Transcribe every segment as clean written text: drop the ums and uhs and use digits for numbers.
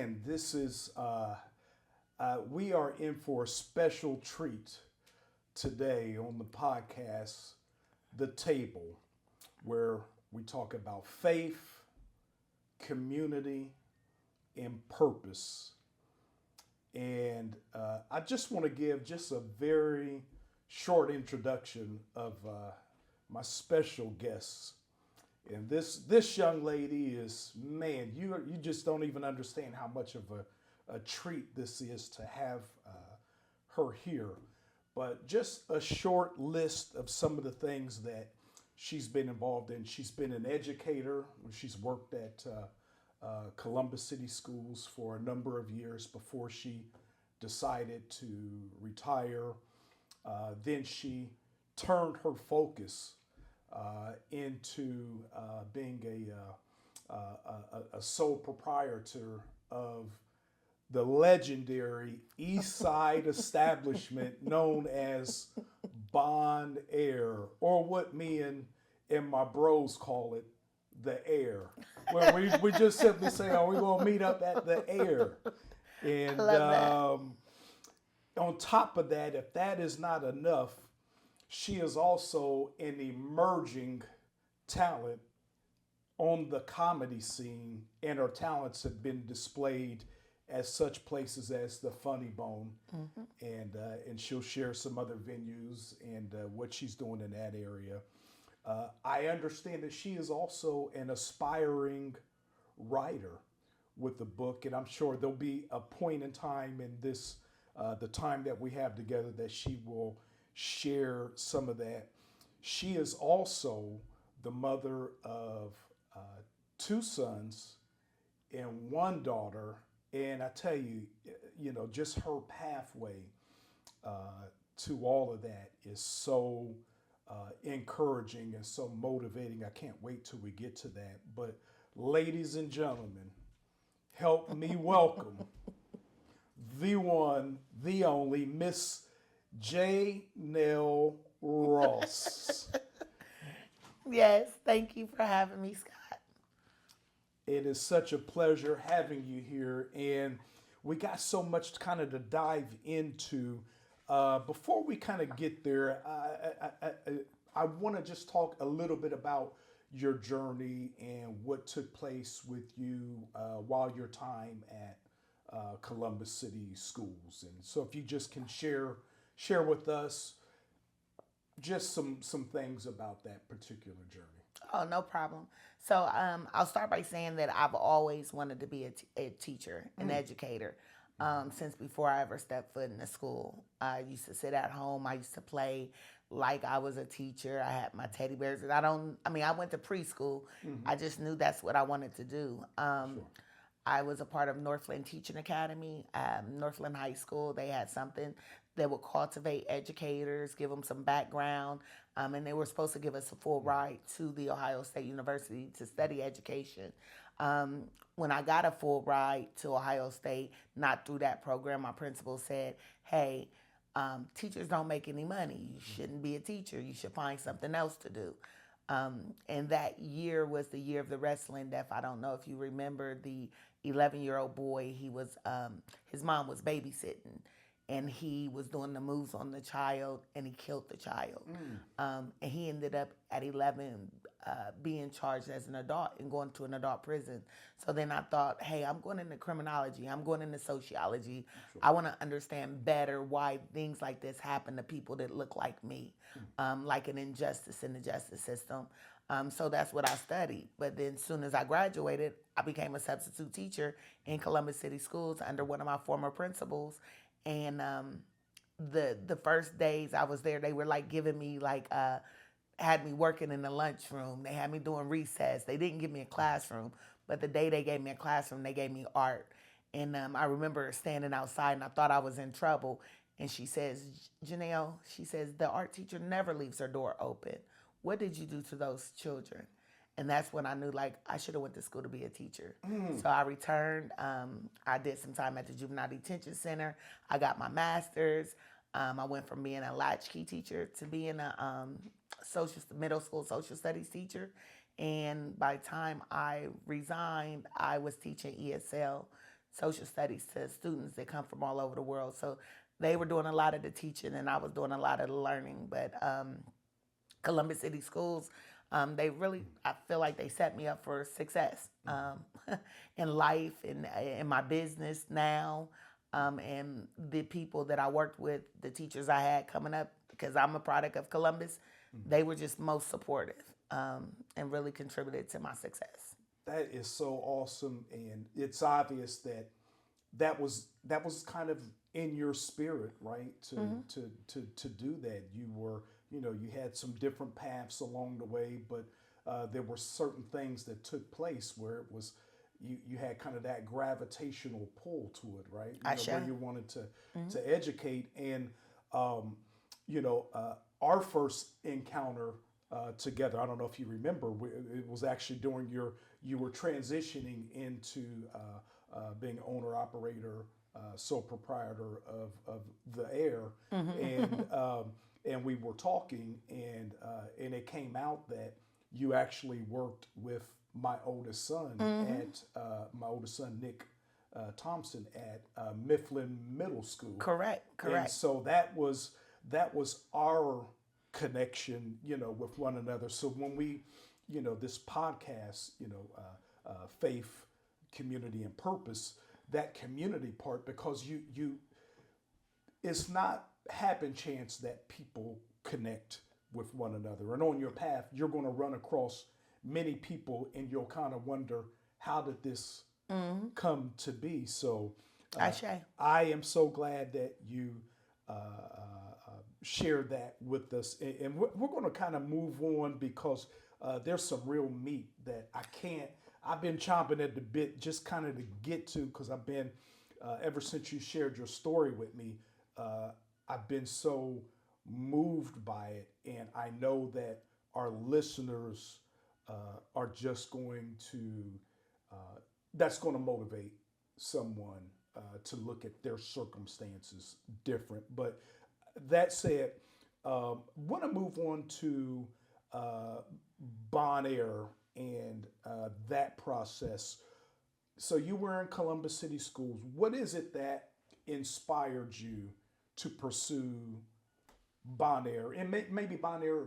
again, this is we are in for a special treat today on the podcast, The Table, where we talk about faith, community, and purpose. And I just want to give just a very short introduction of my special guests. And this young lady is, man, you just don't even understand how much of a treat this is to have her here. But just a short list of some of the things that she's been involved in. She's been an educator. She's worked at Columbus City Schools for a number of years before she decided to retire. Then she turned her focus into being a sole proprietor of the legendary East Side establishment known as Aire, or what me and my bros call it, the Aire. Where we just simply say, "Oh, we're gonna meet up at the Aire." And I love that. on top of that, if that is not enough, she is also an emerging talent on the comedy scene, and her talents have been displayed at such places as the Funny Bone, and she'll share some other venues and what she's doing in that area. I understand that she is also an aspiring writer with the book, and I'm sure there'll be a point in time in this, the time that we have together, that she will share some of that. She is also the mother of two sons and one daughter, and I tell you, just her pathway to all of that is so encouraging and so motivating. I can't wait till we get to that. But ladies and gentlemen, help me welcome the one, the only Miss J. Nell Ross. Yes, thank you for having me, Scott. It is such a pleasure having you here, and we got so much kind of to dive into. Before we kind of get there, I want to just talk a little bit about your journey and what took place with you while your time at Columbus City Schools. And so, if you just can share with us just some things about that particular journey. Oh, no problem. So I'll start by saying that I've always wanted to be a teacher, an educator, since before I ever stepped foot in the school. I used to sit at home. I used to play like I was a teacher. I had my teddy bears. And I went to preschool. I just knew that's what I wanted to do. Sure. I was a part of Northland Teaching Academy, Northland High School. They had something that would cultivate educators, give them some background, and they were supposed to give us a full ride to the Ohio State University to study education. When I got a full ride to Ohio State, not through that program, my principal said, "Hey, teachers don't make any money. You shouldn't be a teacher. You should find something else to do." And that year was the year of the wrestling death. I don't know if you remember the 11-year-old boy. His mom was babysitting, and he was doing the moves on the child, and he killed the child. And he ended up at 11 being charged as an adult and going to an adult prison. So then I thought, hey, I'm going into criminology. I'm going into sociology. Sure. I want to understand better why things like this happen to people that look like me, like an injustice in the justice system. So that's what I studied. But then as soon as I graduated, I became a substitute teacher in Columbus City Schools under one of my former principals. And the first days I was there, they were like giving me had me working in the lunchroom. They had me doing recess. They didn't give me a classroom, but the day they gave me a classroom, they gave me art. And I remember standing outside, and I thought I was in trouble. And she says, "Janelle," she says, "the art teacher never leaves her door open. What did you do to those children?" And that's when I knew, I should have went to school to be a teacher. So I returned. I did some time at the Juvenile Detention Center. I got my master's. I went from being a latchkey teacher to being a middle school social studies teacher. And by the time I resigned, I was teaching ESL social studies to students that come from all over the world. So they were doing a lot of the teaching and I was doing a lot of the learning. But Columbus City Schools, they really, I feel like they set me up for success in life and in my business now. And the people that I worked with, the teachers I had coming up, because I'm a product of Columbus, they were just most supportive and really contributed to my success. That is so awesome, and it's obvious that that was kind of in your spirit, right? To do that. You were, you had some different paths along the way, but there were certain things that took place where it was you had kind of that gravitational pull to it, right? Where you wanted to educate, and our first encounter together. I don't know if you remember. It was actually during you were transitioning into being owner operator, sole proprietor of the Aire, and we were talking, and it came out that you actually worked with my oldest son at my oldest son Nick Thompson at Mifflin Middle School. Correct. And so that was our connection, with one another. So when we, this podcast, faith, community, and purpose, that community part, because you it's not happen chance that people connect with one another, and on your path you're going to run across many people, and you'll kind of wonder, how did this come to be? So I am so glad that you shared that with us, and we're going to kind of move on, because there's some real meat that I've been chomping at the bit just kind of to get to, because I've been, ever since you shared your story with me, I've been so moved by it, and I know that our listeners are just going to, that's going to motivate someone to look at their circumstances different. But that said, want to move on to Bon Air and that process. So you were in Columbus City Schools. What is it that inspired you to pursue Bon Air, and maybe Bon Air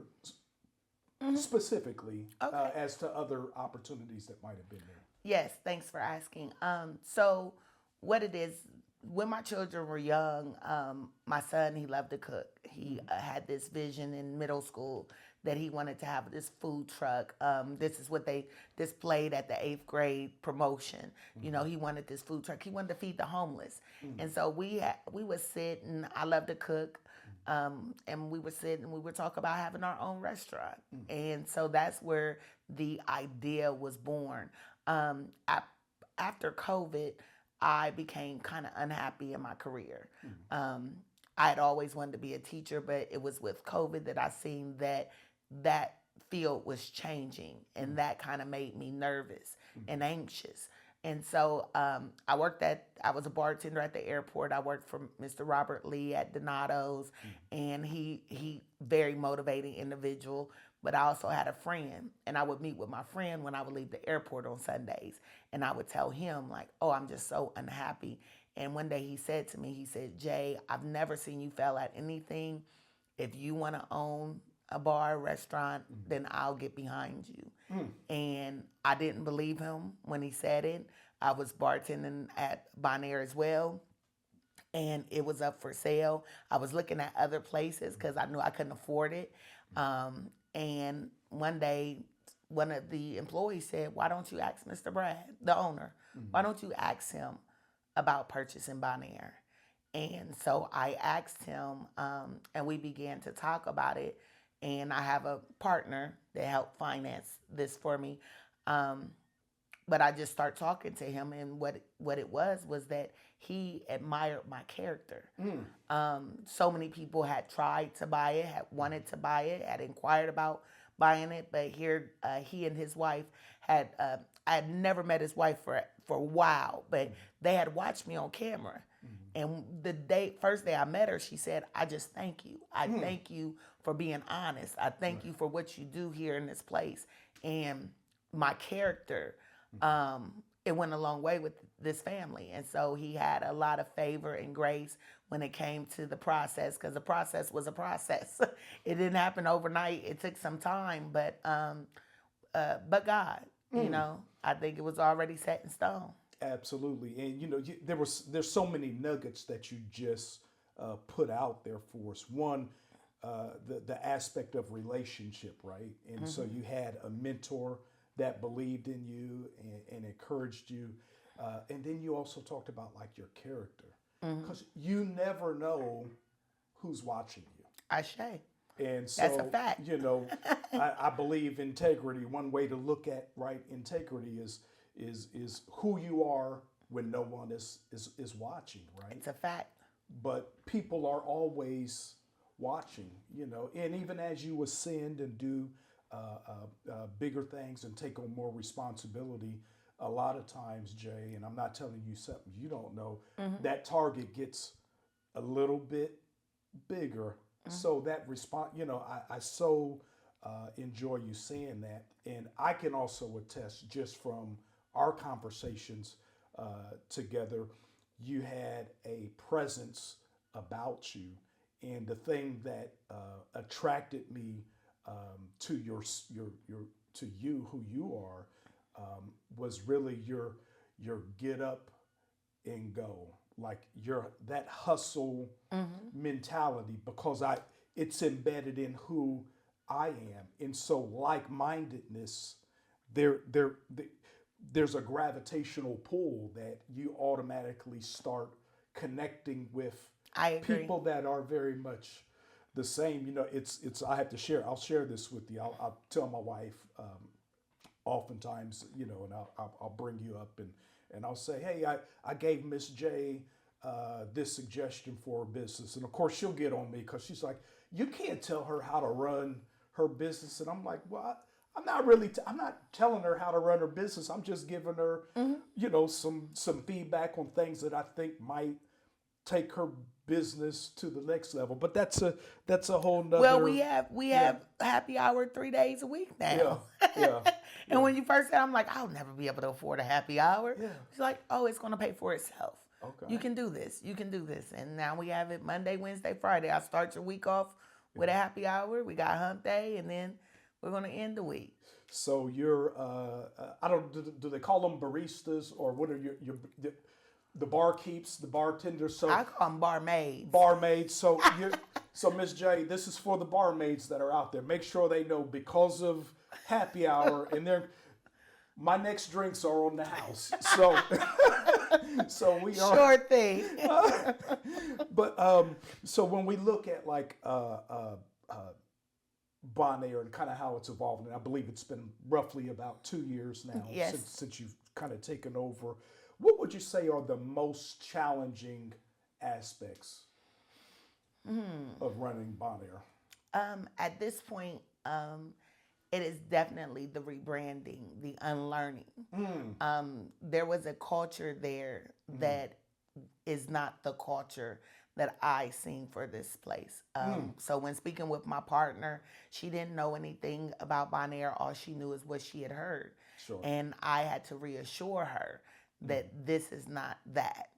specifically, as to other opportunities that might have been there? Yes, thanks for asking. So what it is, when my children were young, my son, he loved to cook. He had this vision in middle school that he wanted to have this food truck. This is what they displayed at the 8th grade promotion. He wanted this food truck. He wanted to feed the homeless. And so we would sit, and I love to cook. And we would sit and we would talk about having our own restaurant. And so that's where the idea was born. After COVID, I became kind of unhappy in my career. I had always wanted to be a teacher, but it was with COVID that I seen that field was changing, and that kind of made me nervous and anxious. And so I was a bartender at the airport. I worked for Mr. Robert Lee at Donato's, and he very motivating individual. But I also had a friend, and I would meet with my friend when I would leave the airport on Sundays, and I would tell him, like, oh, I'm just so unhappy. And one day he said to me, he said, Jay, I've never seen you fail at anything. If you want to own a bar, restaurant, then I'll get behind you. And I didn't believe him when he said it. I was bartending at Bon Air as well, and it was up for sale. I was looking at other places because I knew I couldn't afford it. And one day, one of the employees said, why don't you ask Mr. Brad, the owner, why don't you ask him about purchasing Bon Air? And so I asked him, and we began to talk about it. And I have a partner that helped finance this for me. But I just started talking to him, and what it was that he admired my character. So many people had tried to buy it, had wanted to buy it, had inquired about buying it, but here he and his wife had, I had never met his wife for a while, but they had watched me on camera. And the first day I met her, she said, I just thank you. I thank you for being honest. I thank you for what you do here in this place. And my character, it went a long way with this family. And so he had a lot of favor and grace when it came to the process, because the process was a process. It didn't happen overnight. It took some time, but God, I think it was already set in stone. Absolutely, and there's so many nuggets that you just put out there for us. One, the aspect of relationship, right? And so you had a mentor that believed in you and encouraged you, and then you also talked about like your character, because you never know who's watching you. Ashe. And That's a so, fact. I believe integrity. One way to look at right integrity is who you are when no one is watching, right? It's a fact. But people are always watching, and even as you ascend and do bigger things and take on more responsibility, a lot of times, Jay, and I'm not telling you something you don't know, that target gets a little bit bigger. So that response, I so enjoy you saying that. And I can also attest just from our conversations together, you had a presence about you. And the thing that attracted me to to you, who you are, was really your get up and go, like your that hustle mentality, because it's embedded in who I am. And so like-mindedness, there's a gravitational pull that you automatically start connecting with I agree. people that are very much the same. It's I have to share. I'll share this with you. I'll tell my wife oftentimes, and I'll bring you up and I'll say, hey, I gave Miss J this suggestion for a business. And of course, she'll get on me because she's like, you can't tell her how to run her business. And I'm like, well, I'm not really, I'm not telling her how to run her business. I'm just giving her, some feedback on things that I think might take her business to the next level. But that's a whole nother. Well, we have happy hour 3 days a week now. Yeah. And when you first said, I'm like, I'll never be able to afford a happy hour. Yeah. She's like, oh, it's going to pay for itself. Okay. You can do this. You can do this. And now we have it Monday, Wednesday, Friday. I start your week off with a happy hour. We got hump day, and then we're going to end the week. So you're, I don't, do they call them baristas, or what are your the barkeeps, the bartenders? So I call them barmaids. Barmaids. So so Miss J, this is for the barmaids that are out there. Make sure they know, because of happy hour, and my next drinks are on the house. So so we are Sure thing. But so when we look at like Aire and kind of how it's evolved, and I believe it's been roughly about 2 years now Yes. since you've kind of taken over. What would you say are the most challenging aspects of running Aire? At this point, it is definitely the rebranding, the unlearning. There was a culture there that is not the culture that I seen for this place. So when speaking with my partner, she didn't know anything about Aire. All she knew is what she had heard. Sure. And I had to reassure her that this is not that.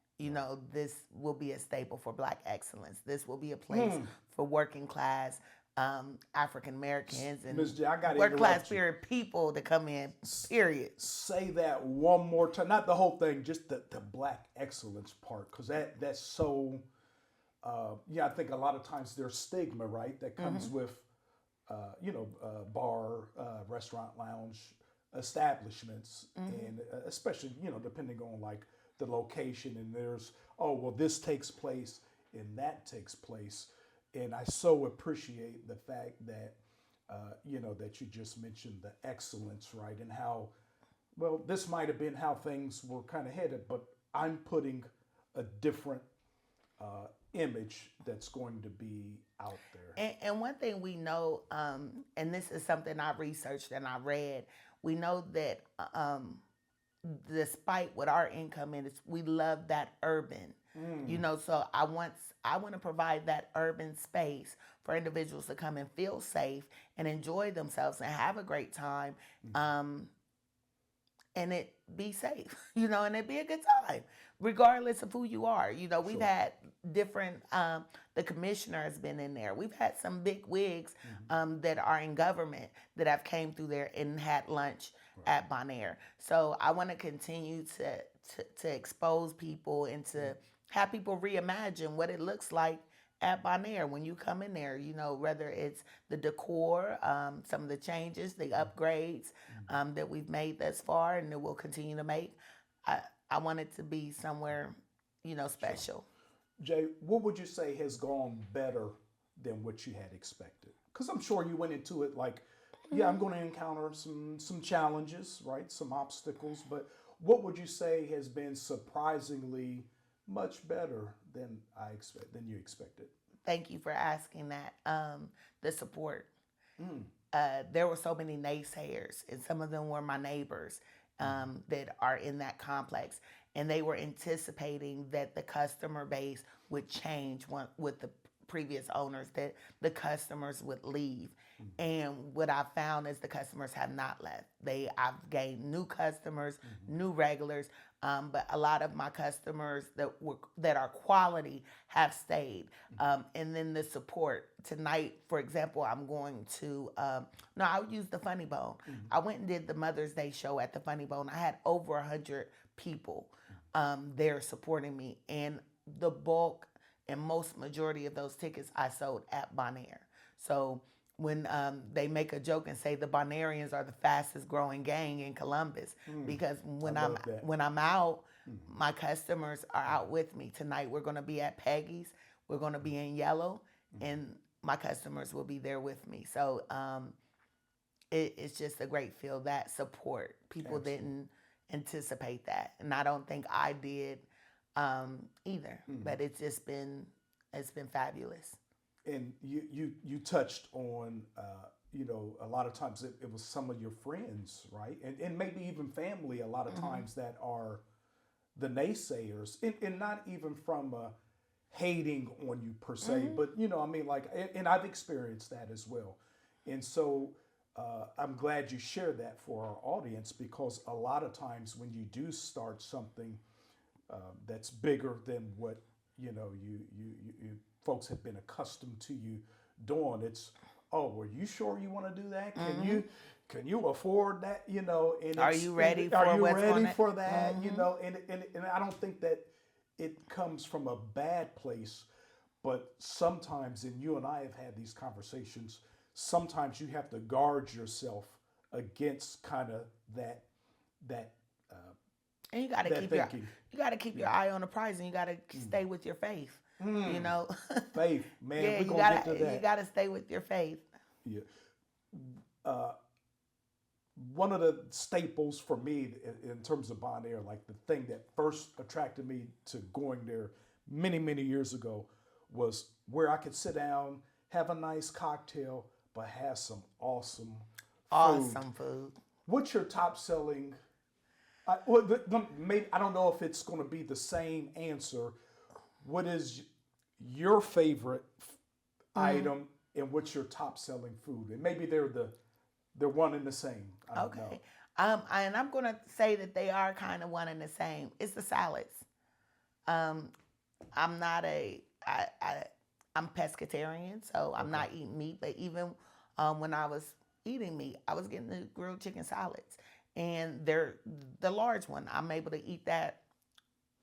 This will be a staple for Black excellence. This will be a place for working class African Americans and Ms. J, I gotta work class interrupt you. period people to come in. Period. Say that one more time. Not the whole thing, just the Black excellence part, because that's so. I think a lot of times there's stigma, right, that comes with, bar, restaurant, lounge establishments, and especially, depending on like the location, and there's, oh, well, this takes place and that takes place. And I so appreciate the fact that, that you just mentioned the excellence, right, and how, well, this might have been how things were kind of headed, but I'm putting a different image that's going to be out there. And one thing we know, and this is something I researched and I read, we know that despite what our income is, we love that urban. So I want to provide that urban space for individuals to come and feel safe and enjoy themselves and have a great time. And and it be safe, and it be a good time, regardless of who you are. We've Sure. had different, the commissioner has been in there. We've had some big wigs Hmm. that are in government that have came through there and had lunch Right. at Bonaire. So I want to continue to expose people and to have people reimagine what it looks like at Bonaire when you come in there, whether it's the decor, some of the changes, the upgrades Hmm. that we've made thus far and that we'll continue to make. I, I want it to be somewhere, Sure. special. Jay, what would you say has gone better than what you had expected? Because I'm sure you went into it like, yeah, I'm going to encounter some challenges, right? Some obstacles, but what would you say has been surprisingly much better than you expected? Thank you for asking that. The support. Mm. There were so many naysayers, and some of them were my neighbors Hmm. that are in that complex, and they were anticipating that the customer base would change with the previous owners, that the customers would leave. And what I found is the customers have not left. I've gained new customers, Hmm. new regulars, but a lot of my customers that are quality have stayed. And then the support tonight, for example, I'm going to no, I'll use the Funny Bone. Hmm. I went and did the Mother's Day show at the Funny Bone. I had over 100 people there supporting me, and the bulk and most majority of those tickets I sold at Bonaire. So when they make a joke and say the Bonarians are the fastest growing gang in Columbus, Mm. because I love that. when I'm out, Hmm. my customers are out with me. Tonight we're going to be at Peggy's. We're going to be in Yellow, Hmm. and my customers will be there with me. So it's just a great feel, that support. People Absolutely. didn't anticipate that, and I don't think I did either. Hmm. But it's been fabulous. And you touched on a lot of times it was some of your friends, right, and maybe even family a lot of Hmm. times that are the naysayers, and not even from hating on you per se, Hmm. but I mean, like, and I've experienced that as well. And so I'm glad you share that for our audience, because a lot of times when you do start something that's bigger than what you folks have been accustomed to you doing. It's, oh, were you sure you want to do that? Hmm. Can you afford that? And Are you and ready are for you what's ready going to? for that? Hmm. And I don't think that it comes from a bad place, but sometimes, and you and I have had these conversations, sometimes you have to guard yourself against kind of that uh, And you got to that keep your thinking. you got to keep Yeah. your eye on the prize, and you got to Mm. stay with your faith. You Mm. know, Faith, man, yeah, we're you gonna get to you that. gotta stay with your faith. Yeah. Uh, One of the staples for me in terms of Bon Air, like the thing that first attracted me to going there many years ago, was where I could sit down, have a nice cocktail, but have some awesome food. Awesome food. What's your top selling? Well, maybe I don't know if it's going to be the same answer. What is your favorite Hmm. item, and what's your top selling food? And maybe they're one and the same. I don't know. Okay. And I'm gonna say that they are kind of one and the same. It's the salads. Um, I'm not a I'm pescatarian, so I'm Okay. not eating meat. But even when I was eating meat, I was getting the grilled chicken salads, and they're the large one. I'm able to eat that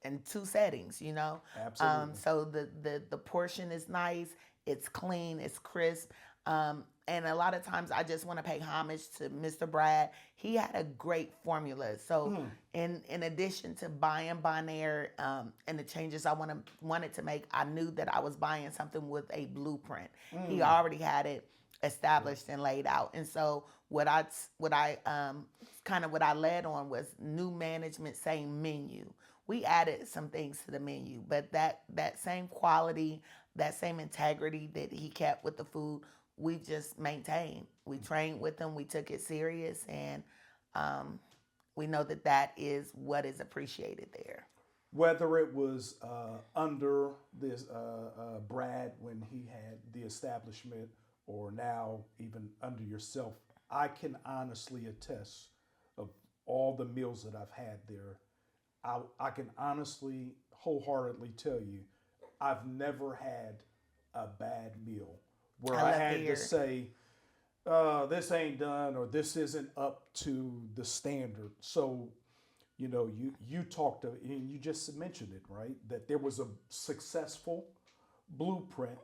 in two settings. Absolutely. So the portion is nice, it's clean, it's crisp. And a lot of times I just want to pay homage to Mr. Brad. He had a great formula. So Mm. in addition to buying Bonaire and the changes I wanted to make, I knew that I was buying something with a blueprint. He Mm. already had it Yeah. established and laid out. And so what I kind of what I led on was new management, same menu. We added some things to the menu, but that same quality, that same integrity that he kept with the food, we just maintained. We trained with him, we took it serious, and um, we know that that is what is appreciated there. Whether it was under this Brad when he had the establishment, or now even under yourself, I can honestly attest of all the meals that I've had there, I can honestly, wholeheartedly tell you, I've never had a bad meal where I I love to had hear to it. say, this ain't done or this isn't up to the standard. So, you talked to, and you just mentioned it, right? That there was a successful blueprint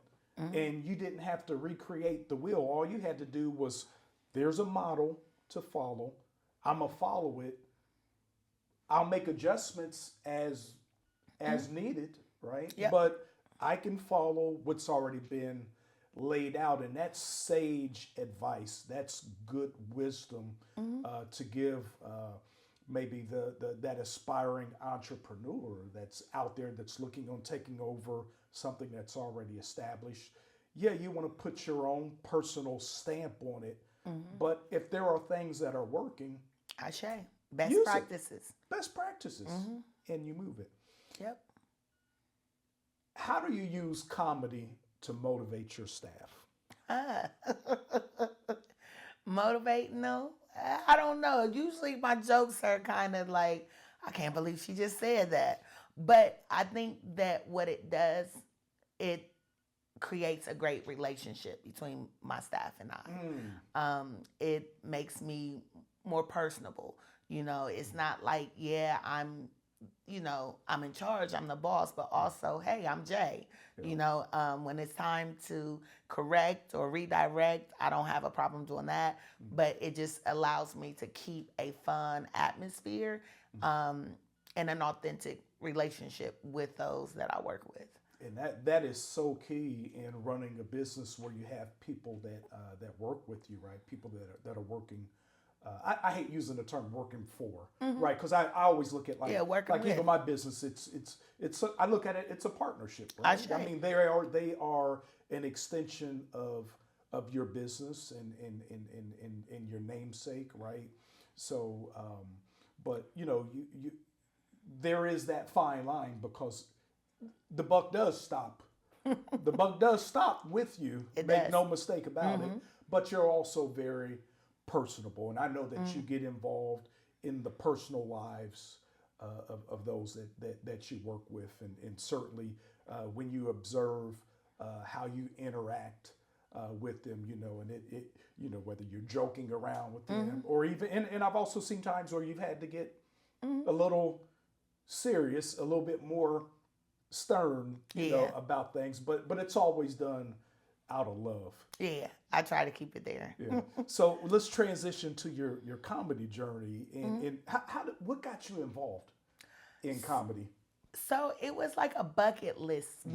and you didn't have to recreate the wheel. All you had to do was, there's a model to follow. I'm going to follow it. I'll make adjustments as needed, right? Yep. But I can follow what's already been laid out, and that's sage advice. That's good wisdom to give maybe the that aspiring entrepreneur that's out there that's looking on taking over something that's already established. Yeah, you want to put your own personal stamp on it, but if there are things that are working, Ashe. Best use it. practices. Best practices, and you move it. Yep. How do you use comedy to motivate your staff? Ah. Motivating them? I don't know. Usually my jokes are kind of like, I can't believe she just said that. But I think that what it does, it creates a great relationship between my staff and I. It makes me more personable. It's not like, yeah, I'm in charge, I'm the boss, but also, hey, I'm Jay. When it's time to correct or redirect, I don't have a problem doing that. But it just allows me to keep a fun atmosphere and an authentic relationship with those that I work with. And that is so key in running a business where you have people that work with you, right? People that are working. I hate using the term "working for," right? Because I always look at working like with. even my business. I look at it. It's a partnership, right? Ashe. I mean, they are an extension of your business and your namesake, right? So, but you there is that fine line because the buck does stop. The buck does stop with you. It Make does. no mistake about it. But you're also very personable, and I know that you get involved in the personal lives of those that you work with, and certainly when you observe how you interact with them, and it whether you're joking around with them or even, and I've also seen times where you've had to get a little serious, a little bit more stern, about things, but it's always done out of love. Yeah, I try to keep it there. Yeah. So let's transition to your comedy journey, and what got you involved in comedy? So it was like a bucket list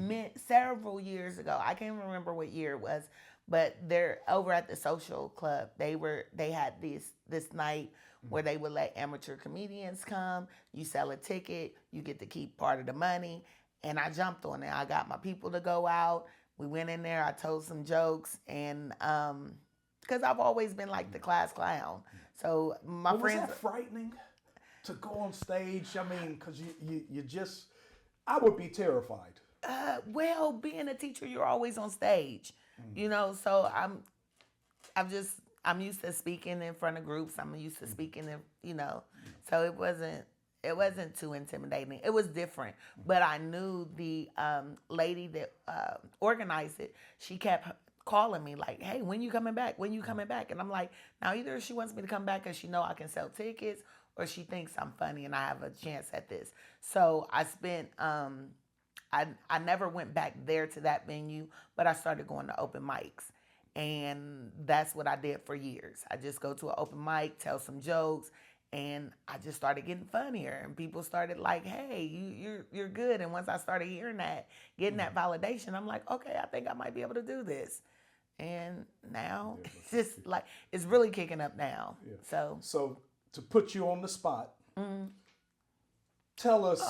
several years ago. I can't remember what year it was, but they're over at the social club. They had this night where they would let amateur comedians come. You sell a ticket, you get to keep part of the money. And I jumped on it. I got my people to go out. We went in there. I told some jokes, and because I've always been like the class clown. So my friends. Was that frightening to go on stage? I mean, because you just, I would be terrified. Well, being a teacher, you're always on stage, So I'm used to speaking in front of groups. I'm used to speaking So it wasn't too intimidating. It was different, but I knew the lady that organized it. She kept calling me like, "Hey, when you coming back? When you coming back?" And I'm like, now either she wants me to come back because she know I can sell tickets, or she thinks I'm funny and I have a chance at this. So I spent. I never went back there to that venue, but I started going to open mics. And that's what I did for years. I just go to an open mic, tell some jokes, and I just started getting funnier. And people started like, "Hey, you're good." And once I started hearing that, getting that validation, I'm like, "Okay, I think I might be able to do this." And now it's just like it's really kicking up now. Yeah. So So to put you on the spot, tell us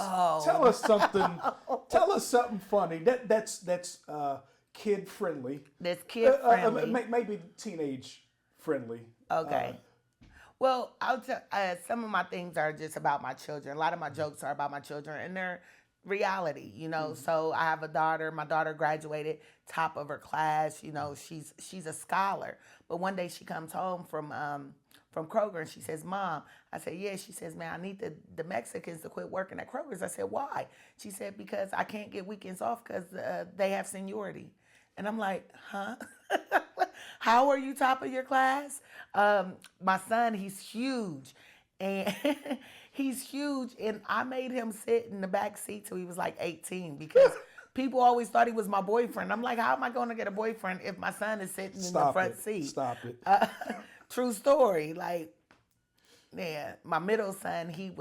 something. Tell us something funny. That's kid friendly. that's kid friendly. Maybe teenage friendly. Okay. Well, I'll tell. Some of my things are just about my children. A lot of my jokes are about my children, and they're reality, you know. So I have a daughter. My daughter graduated top of her class. You know, she's a scholar. But one day she comes home from Kroger and she says, "Mom," I said, "Yeah." She says, "Man, I need the Mexicans to quit working at Kroger's." I said, "Why?" She said, "Because I can't get weekends off because they have seniority." And I'm like, "Huh? How are you top of your class?" My son, he's huge, and he's huge, and I made him sit in the back seat till he was like 18 because people always thought he was my boyfriend. I'm like, how am I going to get a boyfriend if my son is sitting in the front seat? Stop it. True story. Like, yeah, my middle son, he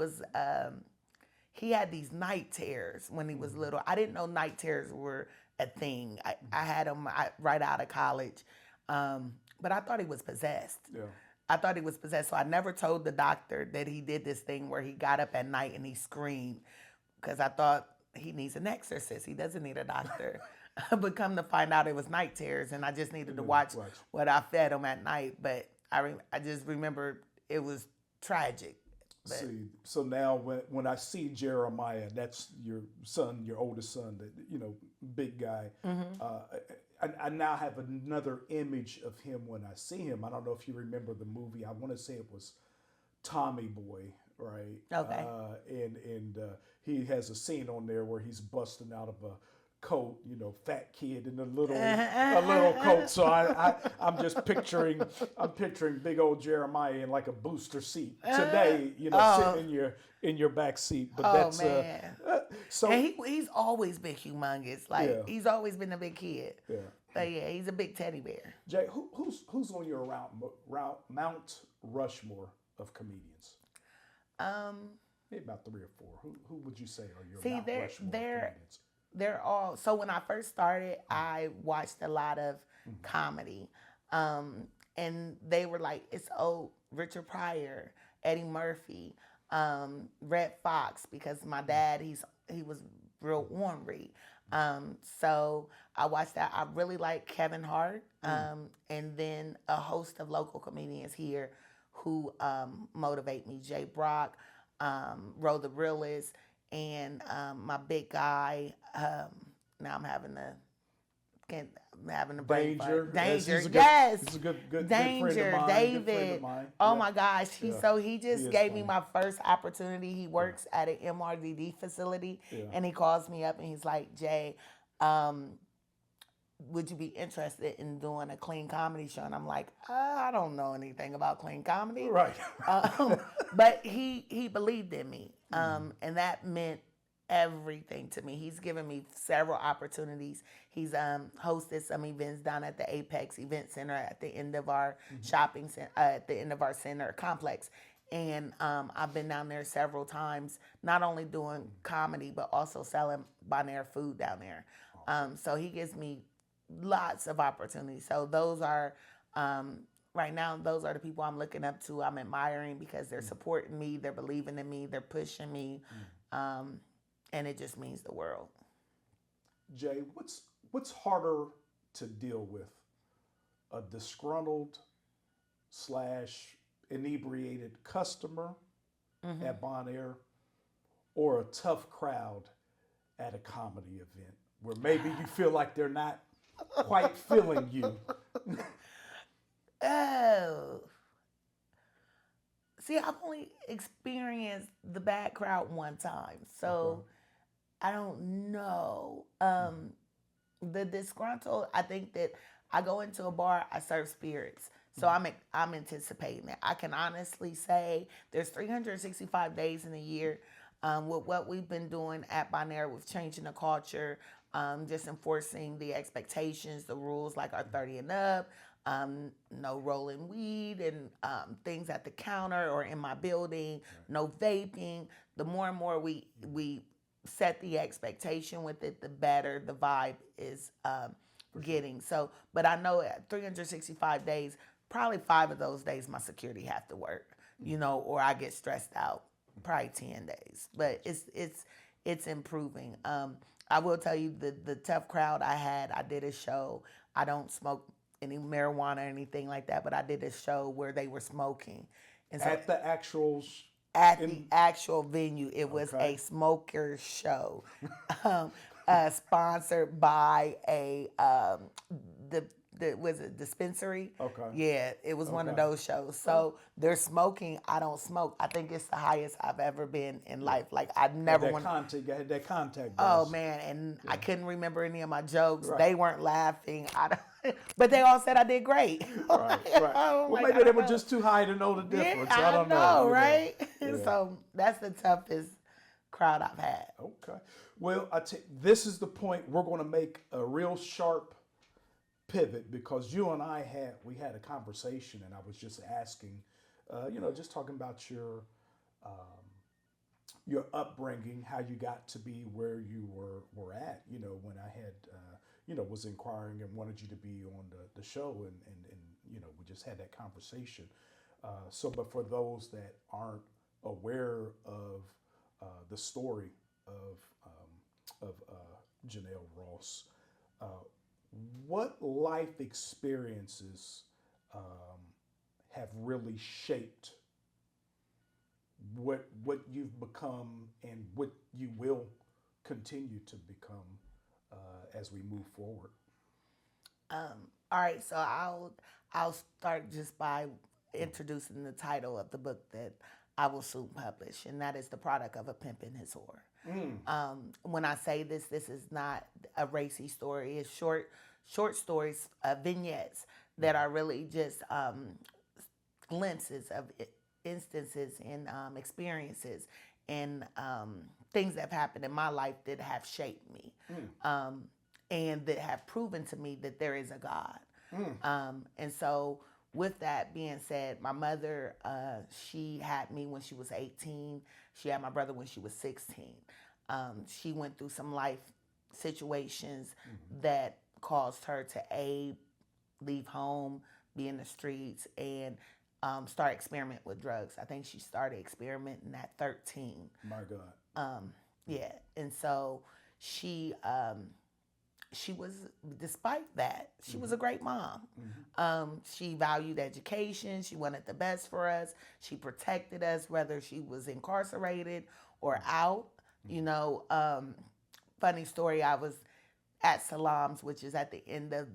had these night terrors when he was little. I didn't know night terrors were a thing. I had them right out of college, but I thought he was possessed. Yeah. I thought he was possessed, so I never told the doctor that he did this thing where he got up at night and he screamed because I thought he needs an exorcist. He doesn't need a doctor. But come to find out, it was night terrors, and I just needed to watch what I fed him at night. But I just remember it was tragic. But See, so now when I see Jeremiah, that's your son, your oldest son, that big guy. I now have another image of him when I see him. I don't know if you remember the movie. I want to say it was Tommy Boy, right? Okay. And he has a scene on there where he's busting out of a coat, fat kid in a little coat. So I'm just picturing big old Jeremiah in like a booster seat today, sitting in your back seat. But that's man. So and he's always been humongous. Like he's always been a big kid. Yeah. But yeah, he's a big teddy bear. Jay, who's on your Mount Rushmore of comedians? Maybe about 3 or 4. Who would you say are your Mount Rushmore of comedians? They're all, so when I first started, I watched a lot of comedy. And they were like, it's Richard Pryor, Eddie Murphy, Red Fox, because my dad, he was real ornery. So I watched that. I really like Kevin Hart, and then a host of local comedians here who motivate me. Jay Brock, Ro the Realist, and my big guy. Now I'm having a brain fart. Danger, yes. He's a good Danger, friend of mine. David. Good friend of mine. Oh Yeah. my gosh, he just gave me my first opportunity. He works at an MRDD facility, and he calls me up and he's like, "Jay, would you be interested in doing a clean comedy show?" And I'm like, I don't know anything about clean comedy. Right. But he believed in me. And that meant everything to me. He's given me several opportunities. He's hosted some events down at the Apex Event Center at the end of our shopping center, at the end of our center complex. And I've been down there several times, not only doing comedy, but also selling Bonaire food down there. So he gives me lots of opportunities. So those are, right now, those are the people I'm looking up to, I'm admiring, because they're supporting me, they're believing in me, they're pushing me, and it just means the world. Jay, what's harder to deal with? A disgruntled / inebriated customer at Bonaire, or a tough crowd at a comedy event where maybe you feel like they're not quite feeling you? Oh. See, I've only experienced the bad crowd one time, so I don't know. The disgruntled, I think that I go into a bar, I serve spirits. So I'm anticipating it. I can honestly say there's 365 days in a year. With what we've been doing at Bonaire, with changing the culture, just enforcing the expectations, the rules like our 30 and up, no rolling weed and things at the counter or in my building, no vaping. The more and more we set the expectation with it, the better the vibe is getting. So, but I know at 365 days, probably 5 of those days my security have to work, or I get stressed out. Probably 10 days, but it's improving. I will tell you the tough crowd I had. I did a show. I don't smoke any marijuana or anything like that, but I did a show where they were smoking. And so, at the actual at the actual venue. It was Okay. a smoker show, um, sponsored by the was it dispensary? Okay. Yeah, it was one of Okay. those shows. So they're smoking. I don't smoke. I think it's the highest I've ever been in life. Like I Had never that want. contact. Had that contact Oh voice. man, and I couldn't remember any of my jokes. Right. They weren't laughing. But they all said I did great. Right. Right. I'm Well, like, I maybe they don't were know. just too high to know the Yeah, difference. I I don't know. know, right? Yeah. So that's the toughest crowd I've had. Okay. Well, this is the point we're going to make a real sharp pivot because you and I had a conversation and I was just asking, just talking about your upbringing, how you got to be where you were at. When I had was inquiring and wanted you to be on the show and we just had that conversation. But for those that aren't aware of the story of Janelle Ross, uh, what life experiences um, have really shaped what you've become and what you will continue to become as we move forward? All right, so I'll start just by introducing the title of the book that I will soon publish, and that is The Product of a Pimp and His Whore. When I say this is not a racy story. It's short stories, vignettes that are really just glimpses of instances and experiences and things that have happened in my life that have shaped me and that have proven to me that there is a God. And so, with that being said, my mother, she had me when she was 18. She had my brother when she was 16. She went through some life situations that caused her to leave home, be in the streets, and start experimenting with drugs. I think she started experimenting at 13. My God. Yeah, and so she was, despite that, she was a great mom. She valued education. She wanted the best for us. She protected us, whether she was incarcerated or out. Funny story, I was at Salam's, which is at the end of,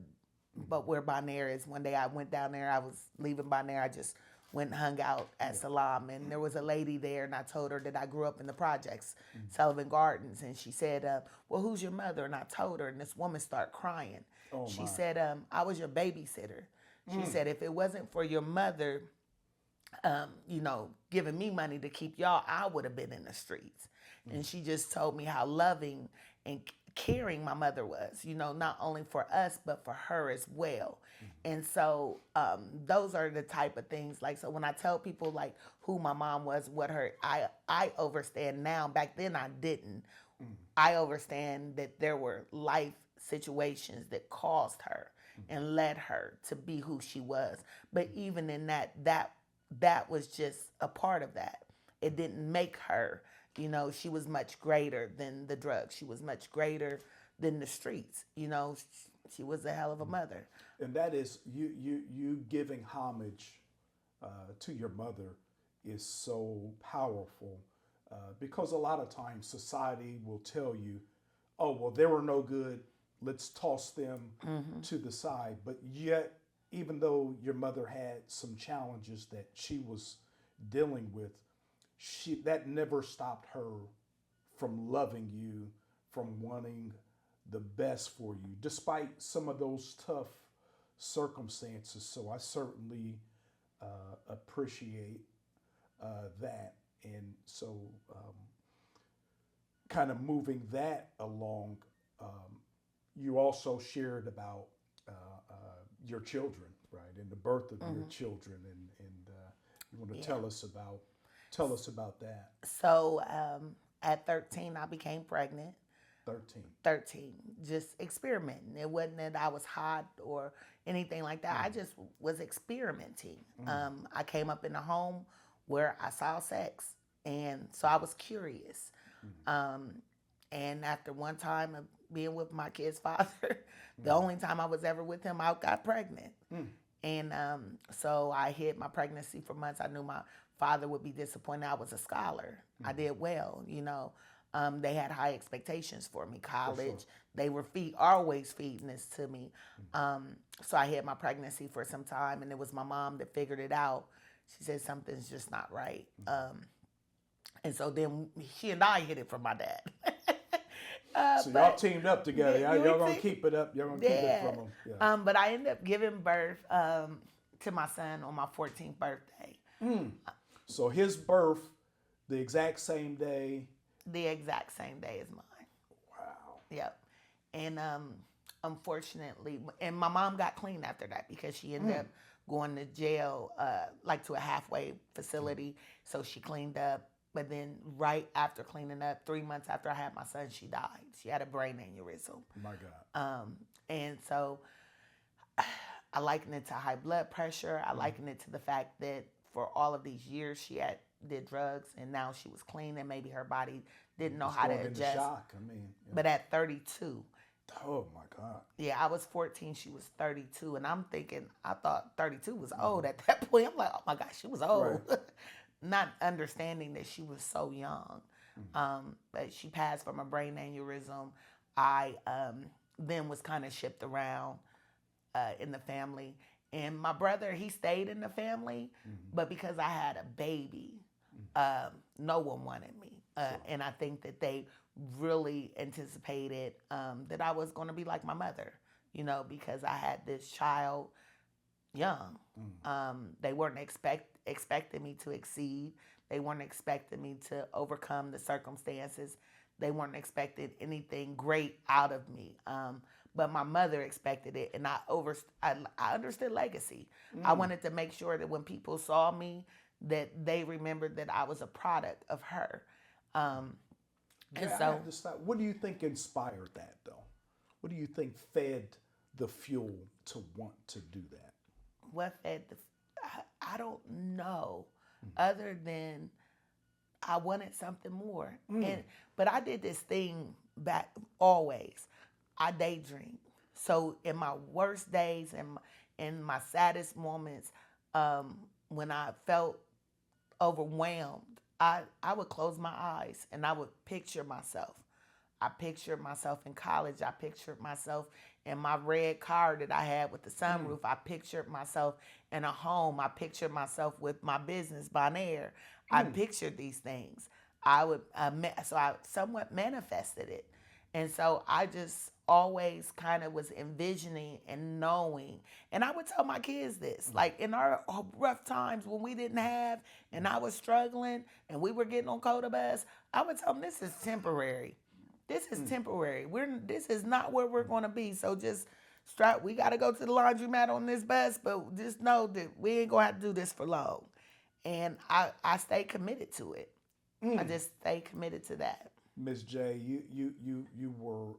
but where Bonaire is. One day I went down there. I was leaving Bonaire. I just went and hung out at Salam, and there was a lady there, and I told her that I grew up in the projects, Sullivan Gardens, and she said, well, who's your mother? And I told her, and this woman started crying. Oh, She my. said, I was your babysitter. She said, if it wasn't for your mother, giving me money to keep y'all, I would have been in the streets. And she just told me how loving and caring my mother was, not only for us, but for her as well. And so those are the type of things, so when I tell people like who my mom was, what I understand now. Back then I didn't. I understand that there were life situations that caused her and led her to be who she was. But even in that was just a part of that. It didn't make her. She was much greater than the drugs. She was much greater than the streets. She was a hell of a mother. And that is you giving homage to your mother is so powerful because a lot of times society will tell you, oh, well, they were no good. Let's toss them to the side. But yet, even though your mother had some challenges that she was dealing with, that never stopped her from loving you, from wanting the best for you, despite some of those tough circumstances. So I certainly appreciate that. And so, kind of moving that along, you also shared about your children, right, and the birth of your children, and you want to tell us about that. So at 13, I became pregnant. 13. Just experimenting. It wasn't that I was hot or anything like that. I just was experimenting. I came up in a home where I saw sex, and so I was curious. And after one time of being with my kid's father, the only time I was ever with him, I got pregnant. And so I hid my pregnancy for months. I knew my father would be disappointed. I was a scholar. I did well, you know. They had high expectations for me. For sure. College, they were always feeding this to me. So I hid my pregnancy for some time, and it was my mom that figured it out. She said something's just not right. And so then she and I hid it from my dad. So y'all teamed up together. Y'all gonna keep it up. Y'all gonna keep it from him. Yeah. But I ended up giving birth to my son on my 14th birthday. So his birth, the exact same day. The exact same day as mine. Wow. Yep. And unfortunately, and my mom got clean after that because she ended up going to jail, like to a halfway facility. So she cleaned up. But then right after cleaning up, 3 months after I had my son, she died. She had a brain aneurysm. My God. And so I liken it to high blood pressure. I liken it to the fact that for all of these years she did drugs, and now she was clean, and maybe her body didn't know how to adjust. Shock. I mean, But at 32, oh my God. yeah, I was 14, she was 32, and I'm thinking, I thought 32 was old at that point. I'm like, oh my gosh, she was old. Right. Not understanding that she was so young. But she passed from a brain aneurysm. I then was kind of shipped around in the family. And my brother, he stayed in the family, but because I had a baby, no one wanted me. And I think that they really anticipated that I was going to be like my mother, you know, because I had this child young. They weren't expecting me to exceed. They weren't expecting me to overcome the circumstances. They weren't expecting anything great out of me. But my mother expected it, and I understood legacy. I wanted to make sure that when people saw me, that they remembered that I was a product of her. And Yeah, so, I have to stop. What do you think inspired that, though? What do you think fed the fuel to want to do that? what fed I don't know, other than I wanted something more. But I did this thing back always. I daydream. So in my worst days and in my saddest moments, when I felt overwhelmed, I would close my eyes and I would picture myself. I pictured myself in college. I pictured myself in my red car that I had with the sunroof. I pictured myself in a home. I pictured myself with my business, Aire. I pictured these things. So I somewhat manifested it. And so I just always kind of was envisioning and knowing. And I would tell my kids this, like in our rough times when we didn't have, and I was struggling and we were getting on Coda Bus, I would tell them this is temporary. This is temporary. This is not where we're going to be. So just we got to go to the laundromat on this bus, but just know that we ain't going to have to do this for long. And I stay committed to it. I just stay committed to that. Miss J, you were.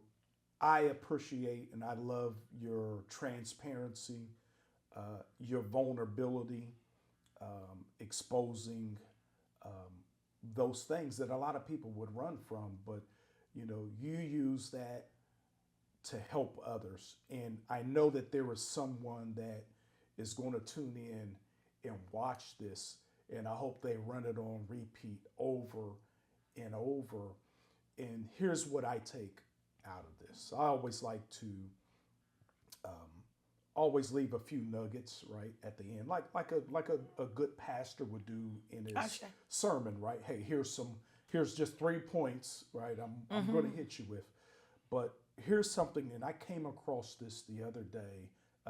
I appreciate and I love your transparency, your vulnerability, exposing those things that a lot of people would run from, but you know, you use that to help others. And I know that there is someone that is going to tune in and watch this, and I hope they run it on repeat over and over. And here's what I take out of this. I always like to always leave a few nuggets right at the end, like a good pastor would do in his sermon, right? Hey, here's just 3 points, right? I'm going to hit you with, but here's something. And I came across this the other day.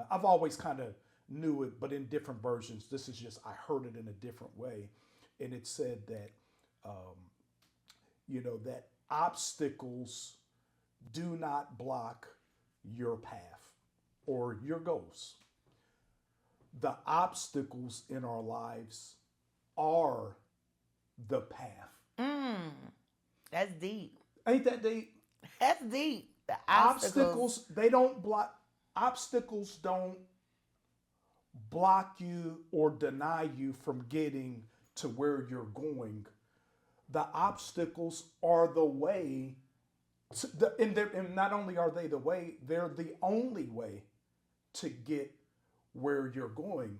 I've always kind of knew it, but in different versions. This is just I heard it in a different way, and it said that that obstacles do not block your path or your goals. The obstacles in our lives are the path. That's deep. Ain't that deep? That's deep. The Obstacles, they don't block. Obstacles don't block you or deny you from getting to where you're going. The obstacles are the way, and not only are they the way, they're the only way to get where you're going,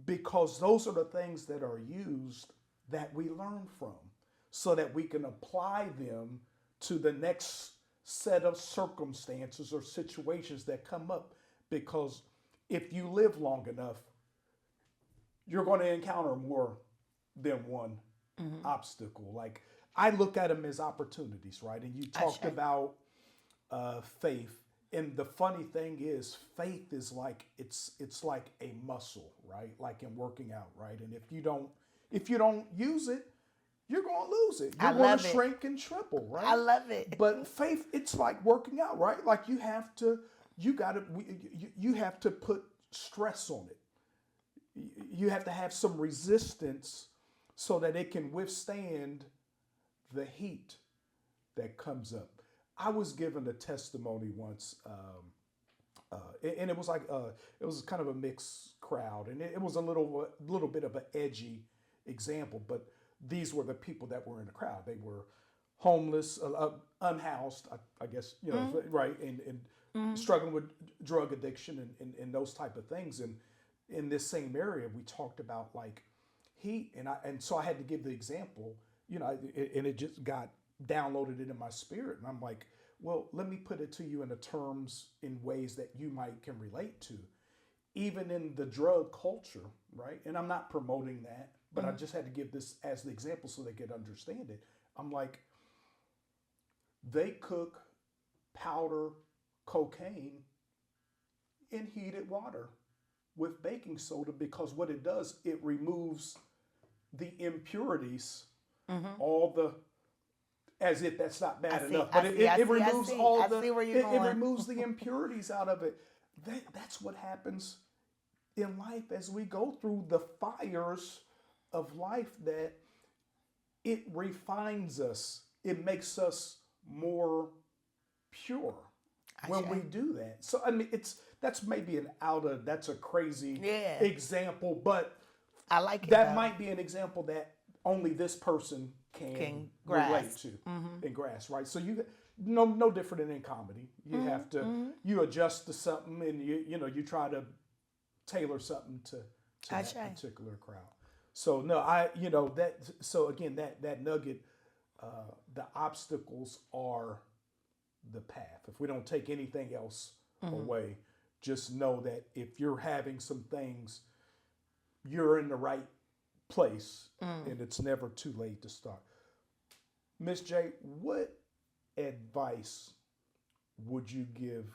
because those are the things that are used that we learn from so that we can apply them to the next set of circumstances or situations that come up. Because if you live long enough, you're going to encounter more than one obstacle. Like, I look at them as opportunities, right? And you talked about faith. And the funny thing is, faith is like it's like a muscle, right? Like in working out, right? And if you don't use it, you're gonna lose it. You're gonna shrink and shrivel, right? I love it. But faith, it's like working out, right? Like you have to put stress on it. You have to have some resistance so that it can withstand the heat that comes up. I was given a testimony once, and it was like it was kind of a mixed crowd, and it was a little bit of an edgy example. But these were the people that were in the crowd. They were homeless, unhoused, I guess, right, and struggling with drug addiction and those type of things. And in this same area, we talked about like heat, and so I had to give the example, and it just got downloaded into my spirit, and I'm like, well, let me put it to you in the terms, in ways that you can relate to, even in the drug culture, right? And I'm not promoting that, but I just had to give this as the example so they could understand it. I'm like, they cook powder cocaine in heated water with baking soda, because what it does, it removes the impurities, all the, as if that's not bad enough, but it removes all the, it removes the impurities out of it. That's what happens in life as we go through the fires of life, that it refines us. It makes us more pure when we do that. So, I mean, that's maybe that's a crazy example, but I like it. That might be an example that only this person can relate to and grasp, right? So you no different than in comedy. You have to you adjust to something, and you try to tailor something to that particular crowd. So no, so again, that nugget, the obstacles are the path. If we don't take anything else away, just know that if you're having some things, you're in the right place, and it's never too late to start. Miss J, what advice would you give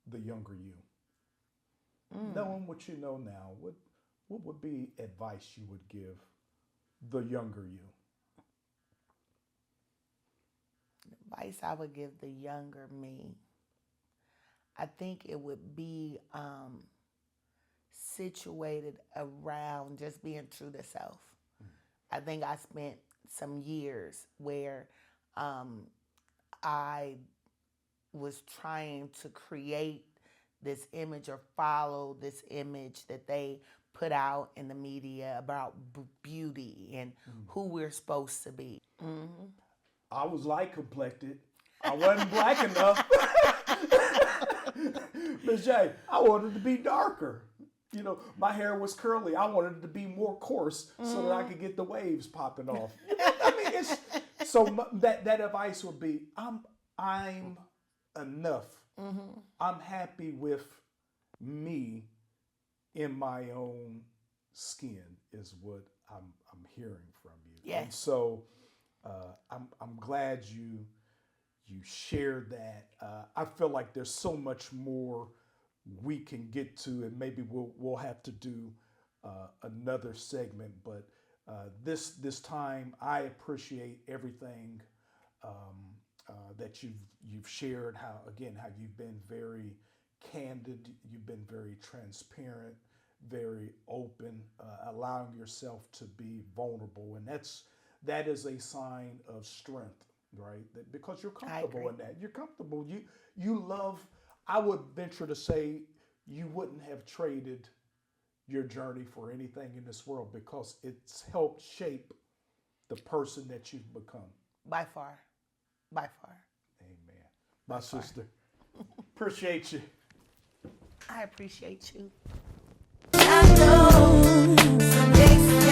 the younger you? Knowing what you know now, what would be advice you would give the younger you? Advice I would give the younger me, I think it would be situated around just being true to self. I think I spent some years where I was trying to create this image or follow this image that they put out in the media about beauty and who we're supposed to be. I was light complected. I wasn't black enough. Miss J, I wanted to be darker. My hair was curly. I wanted it to be more coarse so that I could get the waves popping off. I mean, so that advice would be, I'm enough. I'm happy with me in my own skin, is what I'm hearing from you. Yes. And so I'm glad you shared that. I feel like there's so much more we can get to, and maybe we'll have to do another segment. But this time, I appreciate everything that you've shared. How you've been very candid, you've been very transparent, very open, allowing yourself to be vulnerable, and that is a sign of strength, right? Because you're comfortable in that. You're comfortable. You love. I would venture to say you wouldn't have traded your journey for anything in this world, because it's helped shape the person that you've become. By far. Amen. My sister, appreciate you. I appreciate you. I know some days